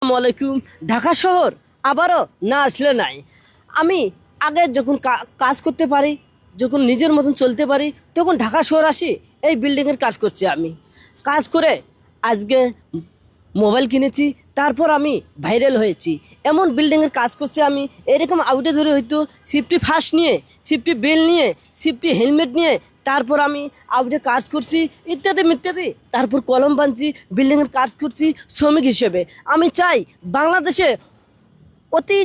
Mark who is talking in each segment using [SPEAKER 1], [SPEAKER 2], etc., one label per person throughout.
[SPEAKER 1] আসসালামাইকুম। ঢাকা শহর আবারও না আসলে নাই। আমি আগে যখন কাজ করতে পারি, যখন নিজের মতন চলতে পারি, তখন ঢাকা শহর আসি। এই বিল্ডিংয়ের কাজ করছি আমি। কাজ করে আজকে মোবাইল কিনেছি, তারপর আমি ভাইরাল হয়েছি। এমন বিল্ডিংয়ের কাজ করছি আমি। এরকম আউটে ধরে হয়তো সেফটি ফার্স্ট নিয়ে, সেফটি বেল নিয়ে, সেফটি হেলমেট নিয়ে তারপর আমি আউটে কাজ করছি ইত্যাদি ইত্যাদি। তারপর কলম বানছি, বিল্ডিংয়ের কাজ করছি শ্রমিক হিসেবে। আমি চাই বাংলাদেশে অতি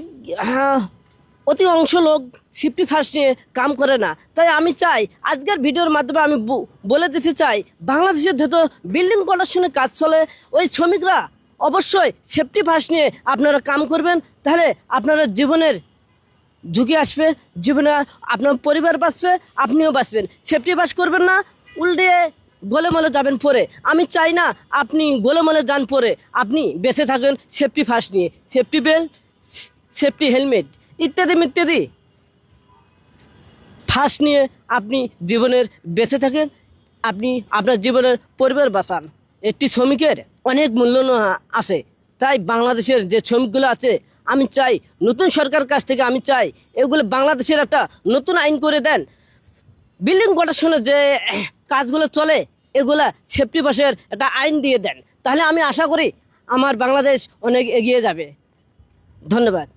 [SPEAKER 1] অতি অংশ লোক সেফটি ফার্স্ট নিয়ে কাম করে না। তাই আমি চাই আজকের ভিডিওর মাধ্যমে আমি বলে দিতে চাই, বাংলাদেশের যত বিল্ডিং কন্ডাকশনের কাজ চলে, ওই শ্রমিকরা অবশ্যই সেফটি ফার্স্ট নিয়ে আপনারা কাম করবেন। তাহলে আপনারা জীবনের ঝুঁকি আসবে, জীবনে আপনার পরিবার বাঁচবে, আপনিও বাঁচবেন। সেফটি ফার্স্ট করবেন না, উল্টে গোলেমলে যাবেন পরে। আমি চাই না আপনি গোলেমলে যান পরে, আপনি বেঁচে থাকেন সেফটি ফার্স্ট নিয়ে, সেফটি বেল্ট, সেফটি হেলমেট ইত্যাদি ইত্যাদি ফার্স্ট নিয়ে আপনি জীবনের বেঁচে থাকেন, আপনি আপনার জীবনের পরিবার বাঁচান। একটি শ্রমিকের অনেক মূল্য আছে। তাই বাংলাদেশের যে শ্রমিকগুলো আছে, আমি চাই নতুন সরকার কাছ থেকে আমি চাই এগুলো বাংলাদেশের একটা নতুন আইন করে দেন। বিল্ডিং কন্ডাকশনের যে কাজগুলো চলে, এগুলা সেফটি বাসের একটা আইন দিয়ে দেন। তাহলে আমি আশা করি আমার বাংলাদেশ অনেক এগিয়ে যাবে। ধন্যবাদ।